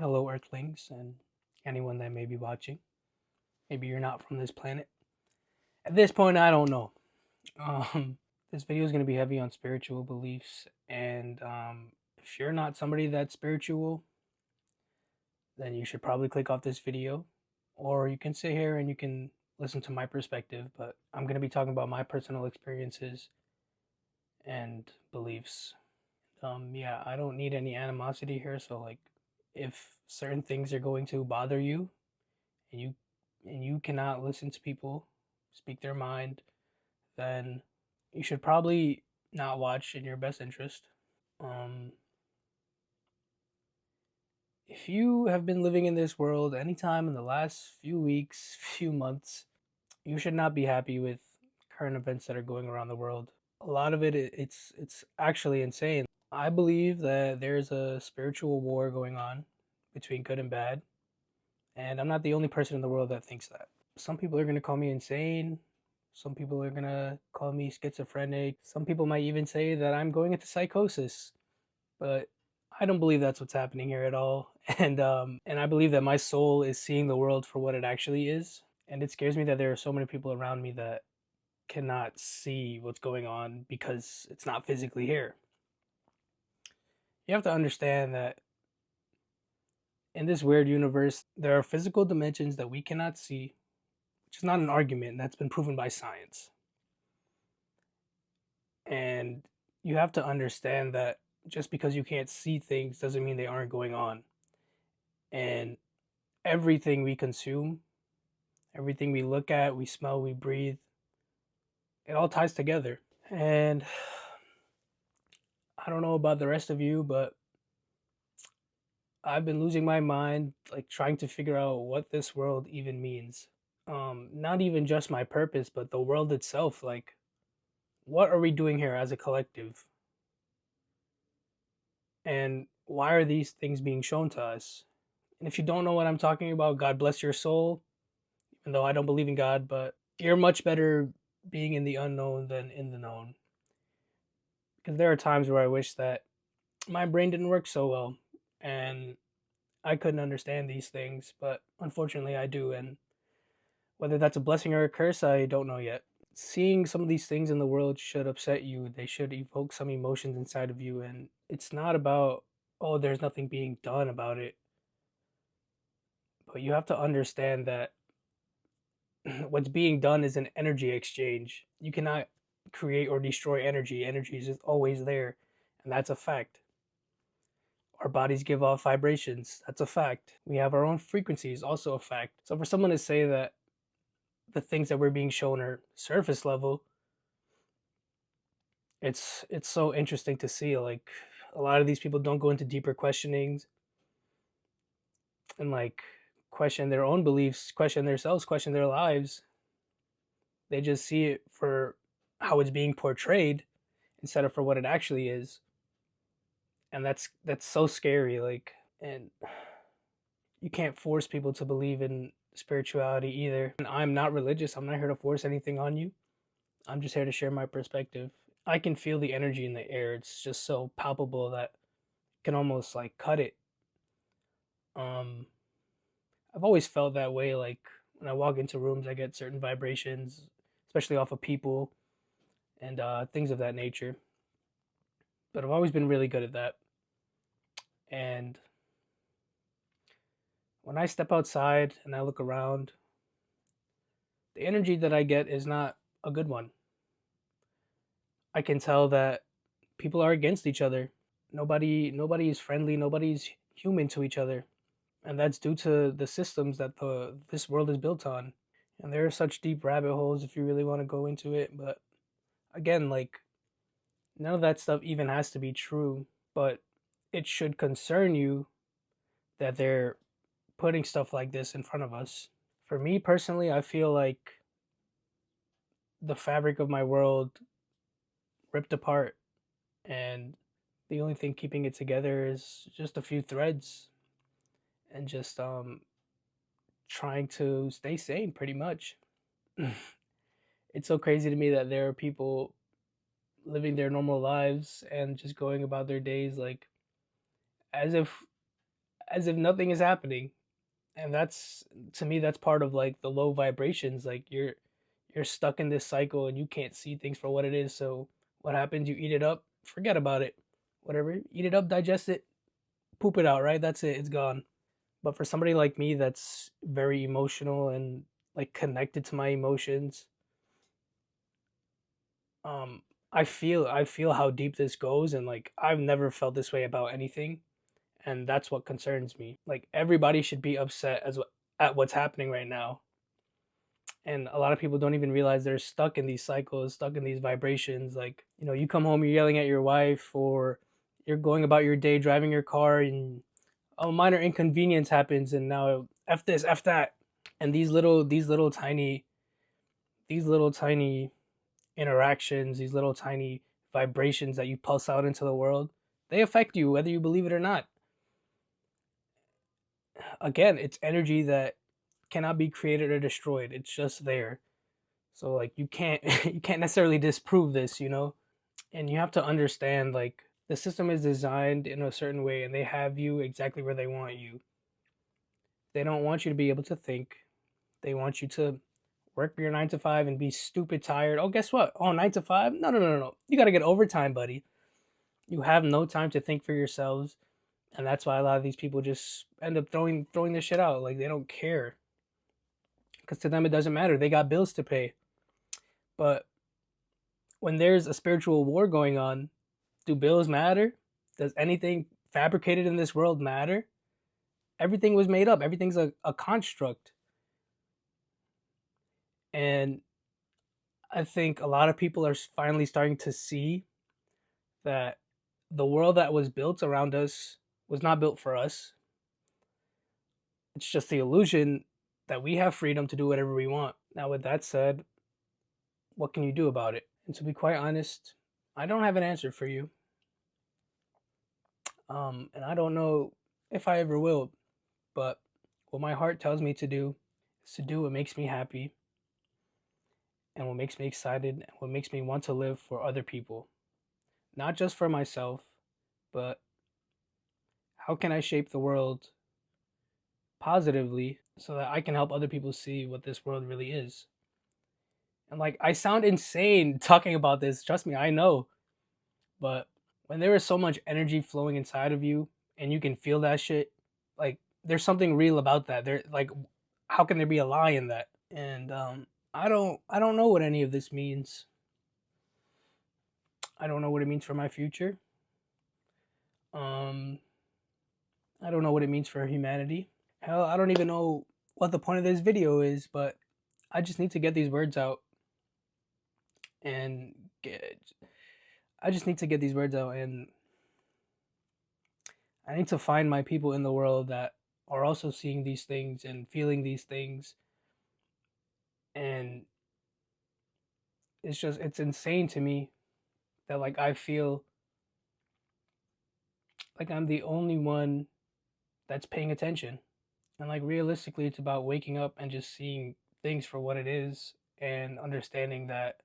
Hello, Earthlings, and anyone that may be watching. Maybe you're not from this planet. At this point, I don't know. Um, this video is going to be heavy on spiritual beliefs, and if you're not somebody that's spiritual, then you should probably click off this video, or you can sit here and you can listen to my perspective. But I'm going to be talking about my personal experiences and beliefs. Yeah, I don't need any animosity here, so like, if certain things are going to bother you, and you cannot listen to people speak their mind, then you should probably not watch in your best interest. Um, if you have been living in this world anytime in the last few weeks, few months, you should not be happy with current events that are going around the world. A lot of it's actually insane. I believe that there's a spiritual war going on between good and bad, and I'm not the only person in the world that thinks that. Some people are going to call me insane. Some people are going to call me schizophrenic. Some people might even say that I'm going into psychosis. But I don't believe that's what's happening here at all. And I believe that my soul is seeing the world for what it actually is. And it scares me that there are so many people around me that cannot see what's going on because it's not physically here. You have to understand that in this weird universe, there are physical dimensions that we cannot see, which is not an argument, that's been proven by science. And you have to understand that just because you can't see things doesn't mean they aren't going on. And everything we consume, everything we look at, we smell, we breathe, it all ties together. And I don't know about the rest of you, but I've been losing my mind, like trying to figure out what this world even means. Not even just my purpose, but the world itself. Like, what are we doing here as a collective? And why are these things being shown to us? And if you don't know what I'm talking about, God bless your soul, even though I don't believe in God, but you're much better being in the unknown than in the known. Because there are times where I wish that my brain didn't work so well and I couldn't understand these things, but unfortunately I do. And whether that's a blessing or a curse, I don't know yet. Seeing some of these things in the world should upset you. They should evoke some emotions inside of you. And it's not about, oh, there's nothing being done about it. But you have to understand that what's being done is an energy exchange. You cannot create or destroy energy. Energy is just always there, and that's a fact. Our bodies give off vibrations. That's a fact. We have our own frequencies, also a fact. So for someone to say that the things that we're being shown are surface level, it's so interesting to see. Like, a lot of these people don't go into deeper questionings and like question their own beliefs, question themselves, question their lives. They just see it for how it's being portrayed instead of for what it actually is. And that's so scary. Like, and you can't force people to believe in spirituality either. And I'm not religious. I'm not here to force anything on you. I'm just here to share my perspective. I can feel the energy in the air. It's just so palpable that you can almost like cut it. Um I've always felt that way. Like, when I walk into rooms, I get certain vibrations, especially off of people and things of that nature. But I've always been really good at that. And when I step outside and I look around, the energy that I get is not a good one. I can tell that people are against each other. Nobody is friendly, nobody's human to each other. And that's due to the systems that the this world is built on. And there are such deep rabbit holes if you really want to go into it, but again, like, none of that stuff even has to be true, but it should concern you that they're putting stuff like this in front of us. For me personally, I feel like the fabric of my world ripped apart, and the only thing keeping it together is just a few threads and just trying to stay sane pretty much. It's so crazy to me that there are people living their normal lives and just going about their days like as if as if nothing is happening. And that's, to me, that's part of like the low vibrations. Like you're stuck in this cycle and you can't see things for what it is. So what happens? You eat it up, forget about it. Whatever, eat it up, digest it, poop it out, right? That's it. It's gone. But for somebody like me that's very emotional and like connected to my emotions, um I feel how deep this goes, and like I've never felt this way about anything, and that's what concerns me. Like everybody should be upset at what's happening right now. And a lot of people don't even realize they're stuck in these cycles, stuck in these vibrations. Like, you come home, you're yelling at your wife, or you're going about your day driving your car, and a minor inconvenience happens, and now f this, f that. And these little tiny interactions, these little tiny vibrations that you pulse out into the world, they affect you whether you believe it or not. Again, it's energy that cannot be created or destroyed. It's just there. So like you can't you can't necessarily disprove this. And you have to understand, like, the system is designed in a certain way and they have you exactly where they want you. They don't want you to be able to think. They want you to work your 9 to 5 and be stupid tired. Oh, guess what? Oh, 9 to 5? No, no, no, no, no. You got to get overtime, buddy. You have no time to think for yourselves, and that's why a lot of these people just end up throwing this shit out. Like they don't care, because to them it doesn't matter. They got bills to pay. But when there's a spiritual war going on, do bills matter? Does anything fabricated in this world matter? Everything was made up. Everything's a construct. And I think a lot of people are finally starting to see that the world that was built around us was not built for us. It's just the illusion that we have freedom to do whatever we want. Now, with that said, what can you do about it? And to be quite honest, I don't have an answer for you. And I don't know if I ever will, but what my heart tells me to do is to do what makes me happy and what makes me excited and what makes me want to live for other people. Not just for myself, but how can I shape the world positively so that I can help other people see what this world really is? And like, I sound insane talking about this, trust me, I know. But when there is so much energy flowing inside of you and you can feel that shit, like there's something real about that. There, like, how can there be a lie in that? And I don't know what any of this means. I don't know what it means for my future. Um I don't know what it means for humanity. Hell, I don't even know what the point of this video is, but I just need to get these words out and get I just need to get these words out, and I need to find my people in the world that are also seeing these things and feeling these things. And it's insane to me that like I feel like I'm the only one that's paying attention. And like realistically, it's about waking up and just seeing things for what it is and understanding that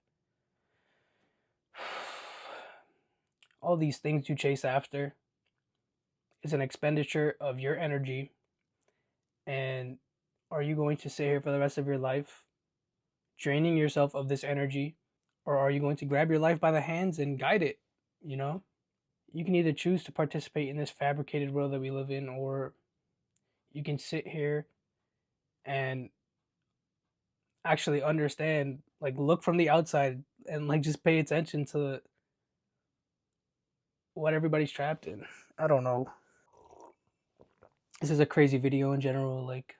all these things you chase after is an expenditure of your energy. And are you going to sit here for the rest of your life draining yourself of this energy, or are you going to grab your life by the hands and guide it? You know, you can either choose to participate in this fabricated world that we live in, or you can sit here and actually understand, like look from the outside and like just pay attention to what everybody's trapped in. I don't know. This is a crazy video in general. Like,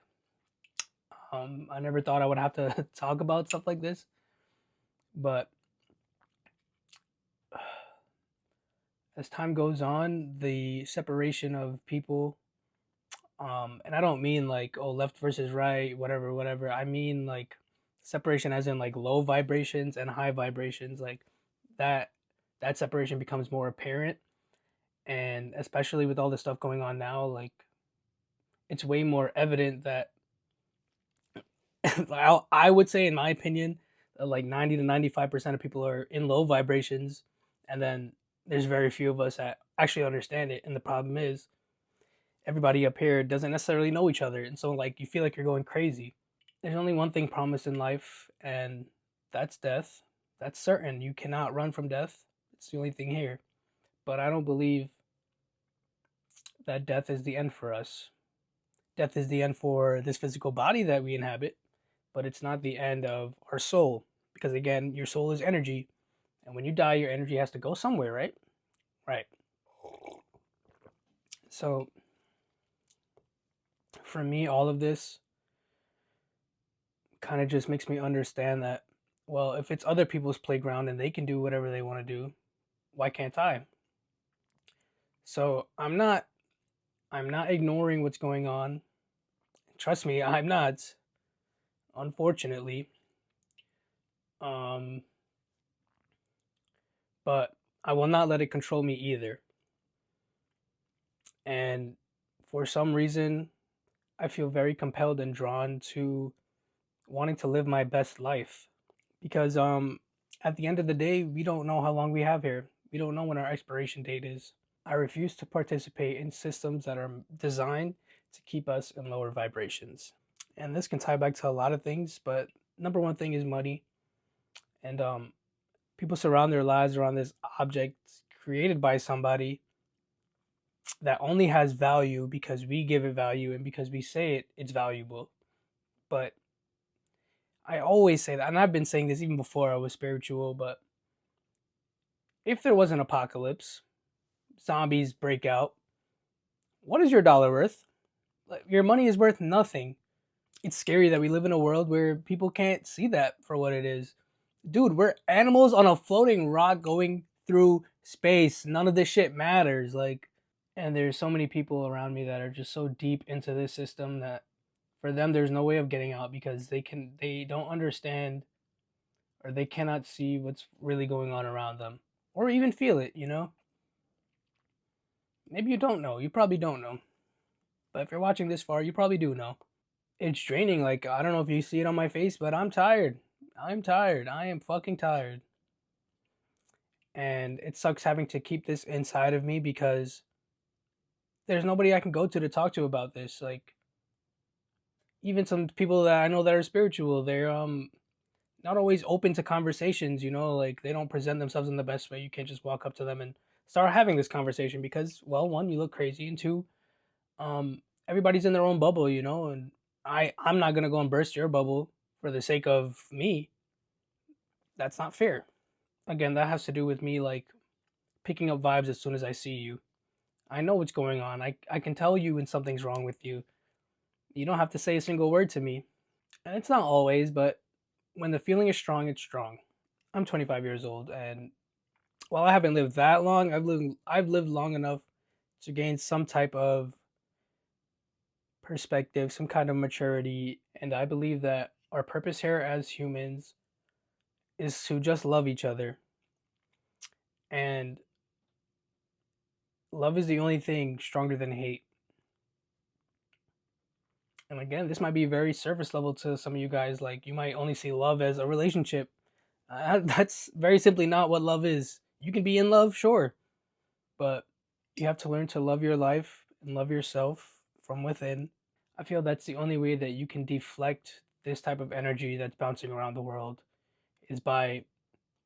I never thought I would have to talk about stuff like this, but as time goes on, the separation of people, and I don't mean like, oh, left versus right, whatever, whatever. I mean like separation as in like low vibrations and high vibrations, like that that separation becomes more apparent. And especially with all the stuff going on now, like it's way more evident that I would say, in my opinion, like 90 to 95% of people are in low vibrations, and then there's very few of us that actually understand it. And the problem is everybody up here doesn't necessarily know each other, and so like you feel like you're going crazy. There's only one thing promised in life, and that's death. That's certain. You cannot run from death. It's the only thing here. But I don't believe that death is the end for us. Death is the end for this physical body that we inhabit, but it's not the end of our soul. Because again, your soul is energy, and when you die, your energy has to go somewhere, right? Right. So for me, all of this kind of just makes me understand that, well, if it's other people's playground and they can do whatever they want to do, why can't I? So I'm not ignoring what's going on. Trust me, I'm not. Unfortunately, um, but I will not let it control me either. And for some reason, I feel very compelled and drawn to wanting to live my best life because at the end of the day, we don't know how long we have here. We don't know when our expiration date is. I refuse to participate in systems that are designed to keep us in lower vibrations. And this can tie back to a lot of things, but number one thing is money. And people surround their lives around this object created by somebody that only has value because we give it value and because we say it's valuable. But I always say that, and I've been saying this even before I was spiritual, but if there was an apocalypse, zombies break out, what is your dollar worth? Like, your money is worth nothing. It's scary that we live in a world where people can't see that for what it is. Dude, we're animals on a floating rock going through space. None of this shit matters. Like, and there's so many people around me that are just so deep into this system that for them there's no way of getting out because they don't understand or they cannot see what's really going on around them or even feel it, you know? Maybe you don't know. You probably don't know. But if you're watching this far, you probably do know. It's draining. Like, I don't know if you see it on my face, but I'm tired. I'm tired. I am fucking tired. And it sucks having to keep this inside of me because there's nobody I can go to talk to about this. Like, even some people that I know that are spiritual, they're not always open to conversations, you know, like they don't present themselves in the best way. You can't just walk up to them and start having this conversation because, well, one, you look crazy, and two, everybody's in their own bubble, you know, and I'm not gonna go and burst your bubble for the sake of me. That's not fair. Again, that has to do with me like picking up vibes as soon as I see you. I know what's going on. I can tell you when something's wrong with you. You don't have to say a single word to me. And it's not always, but when the feeling is strong, it's strong. I'm 25 years old, and while I haven't lived that long, I've lived long enough to gain some type of perspective, some kind of maturity, and I believe that our purpose here as humans is to just love each other. And love is the only thing stronger than hate. And again, this might be very surface level to some of you guys. Like, you might only see love as a relationship. That's very simply not what love is. You can be in love, sure, but you have to learn to love your life and love yourself from within. I feel that's the only way that you can deflect this type of energy that's bouncing around the world is by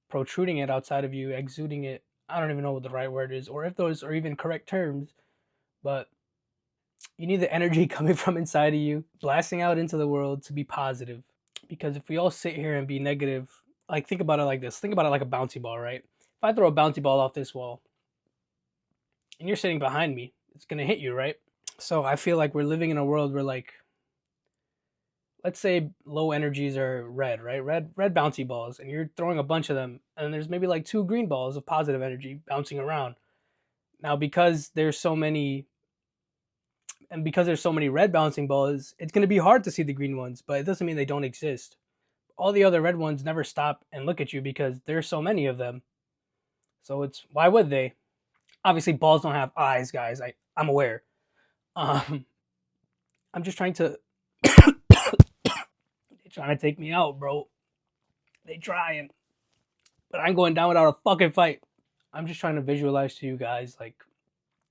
protruding it outside of you, exuding it. I don't even know what the right word is, or if those are even correct terms, but you need the energy coming from inside of you, blasting out into the world to be positive. Because if we all sit here and be negative, like think about it like this, think about it like a bouncy ball, right? If I throw a bouncy ball off this wall and you're sitting behind me, it's gonna hit you, right? So I feel like we're living in a world where like let's say low energies are red, right? Red bouncy balls, and you're throwing a bunch of them, and there's maybe like two green balls of positive energy bouncing around. Now, because there's so many red bouncing balls, it's going to be hard to see the green ones, but it doesn't mean they don't exist. All the other red ones never stop and look at you because there's so many of them. So it's why would they? Obviously, balls don't have eyes, guys. I'm aware. Um, I'm just trying to. They're trying to take me out, bro. They trying, but I'm going down without a fucking fight. I'm just trying to visualize to you guys like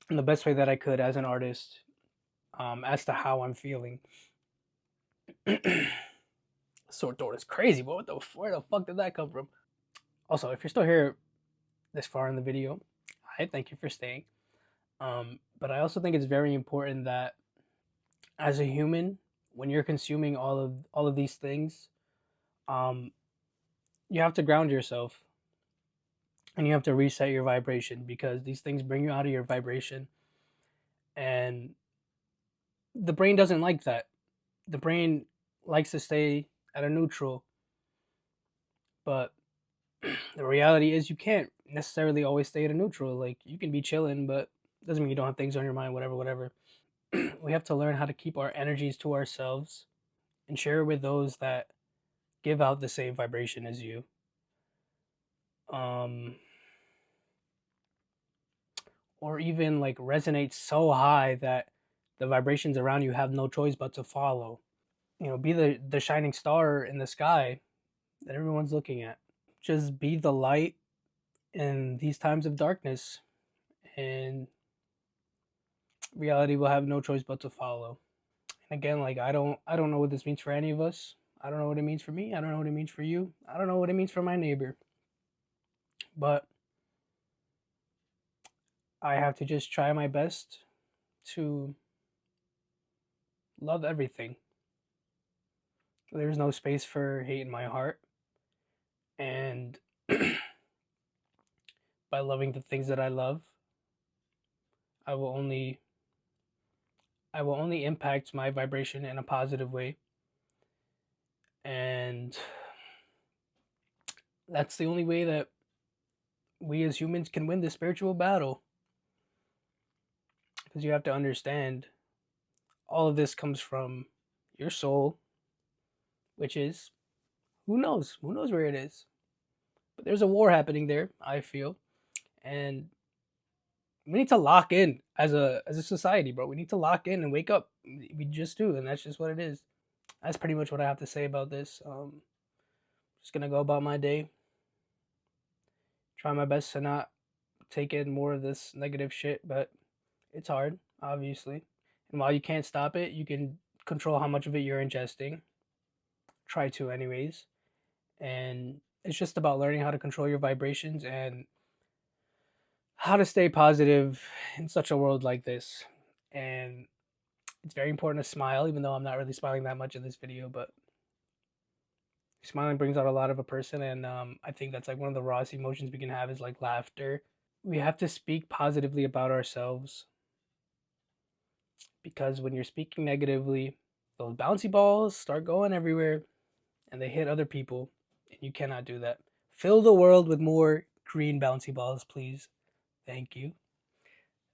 in the best way that I could as an artist as to how I'm feeling. Sword throat is crazy, but where the fuck did that come from? Also, if you're still here this far in the video, I thank you for staying. But I also think it's very important that as a human, when you're consuming all of these things, um, you have to ground yourself and you have to reset your vibration because these things bring you out of your vibration, and the brain doesn't like that. The brain likes to stay at a neutral, but the reality is you can't necessarily always stay at a neutral. Like you can be chilling, but doesn't mean you don't have things on your mind, whatever, whatever. We have to learn how to keep our energies to ourselves and share with those that give out the same vibration as you. Um, or even like resonate so high that the vibrations around you have no choice but to follow. You know, be the shining star in the sky that everyone's looking at. Just be the light in these times of darkness, and reality will have no choice but to follow. And again, like I don't know what this means for any of us. I don't know what it means for me. I don't know what it means for you. I don't know what it means for my neighbor. But I have to just try my best to love everything. There's no space for hate in my heart. And by loving the things that I love, I will only I will only impact my vibration in a positive way. And that's the only way that we as humans can win this spiritual battle. Because you have to understand all of this comes from your soul, which is who knows? Who knows where it is? But there's a war happening there, I feel. And we need to lock in as a society, bro. We need to lock in and wake up. We just do, and that's just what it is. That's pretty much what I have to say about this. Just gonna go about my day. Try my best to not take in more of this negative shit, but it's hard, obviously. And while you can't stop it, you can control how much of it you're ingesting. Try to, anyways. And it's just about learning how to control your vibrations and how to stay positive in such a world like this. And it's very important to smile, even though I'm not really smiling that much in this video, but smiling brings out a lot of a person. And I think that's like one of the rawest emotions we can have is like laughter. We have to speak positively about ourselves because when you're speaking negatively, those bouncy balls start going everywhere and they hit other people, and you cannot do that. Fill the world with more green bouncy balls, please. Thank you.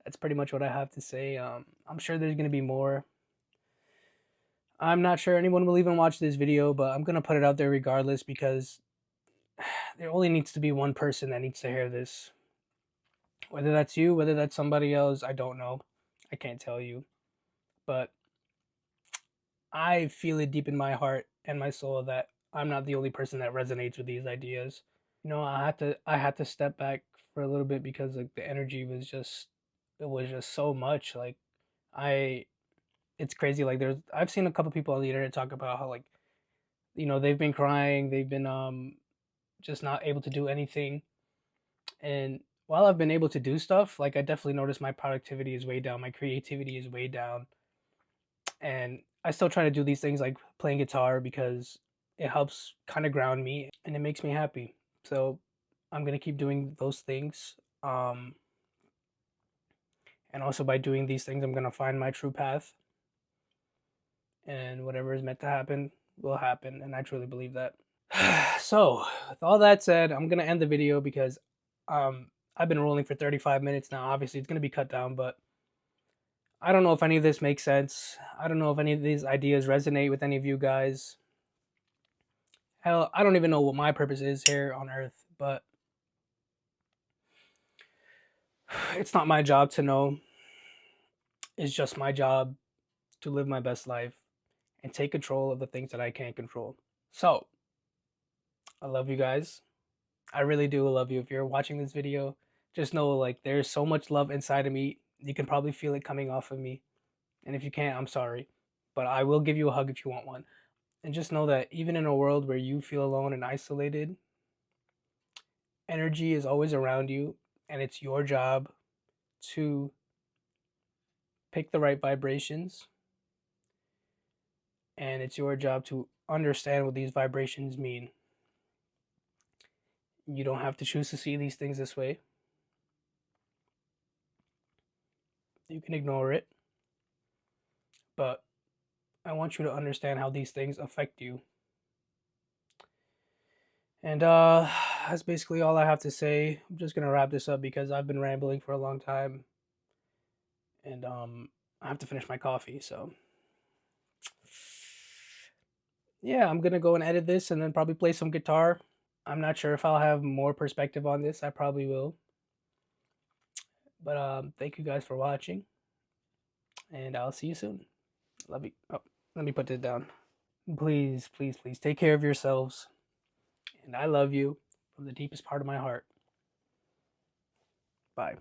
That's pretty much what I have to say. I'm sure there's going to be more. I'm not sure anyone will even watch this video, but I'm going to put it out there regardless because there only needs to be one person that needs to hear this. Whether that's you, whether that's somebody else, I don't know. I can't tell you. But I feel it deep in my heart and my soul that I'm not the only person that resonates with these ideas. I had to step back for a little bit because like the energy was just it was just so much. Like I it's crazy. Like I've seen a couple people on the internet talk about how like they've been crying, they've been just not able to do anything. And while I've been able to do stuff, like I definitely noticed my productivity is way down, my creativity is way down, and I still try to do these things like playing guitar because it helps kind of ground me and it makes me happy. So I'm gonna keep doing those things. And also by doing these things, I'm gonna find my true path, and whatever is meant to happen will happen, and I truly believe that. So, with all that said, I'm gonna end the video because I've been rolling for 35 minutes now. Obviously, it's gonna be cut down, but I don't know if any of this makes sense. I don't know if any of these ideas resonate with any of you guys. Hell, I don't even know what my purpose is here on Earth, but it's not my job to know. It's just my job to live my best life and take control of the things that I can't control. So, I love you guys. I really do love you. If you're watching this video, just know like there's so much love inside of me. You can probably feel it coming off of me. And if you can't, I'm sorry. But I will give you a hug if you want one. And just know that even in a world where you feel alone and isolated, energy is always around you, and it's your job to pick the right vibrations, and it's your job to understand what these vibrations mean. You don't have to choose to see these things this way. You can ignore it, but I want you to understand how these things affect you. And that's basically all I have to say. I'm just gonna wrap this up because I've been rambling for a long time, and I have to finish my coffee. So yeah, I'm gonna go and edit this, and then probably play some guitar. I'm not sure if I'll have more perspective on this. I probably will. But thank you guys for watching, and I'll see you soon. Let me put this down. Please, please, please take care of yourselves, and I love you from the deepest part of my heart. Bye.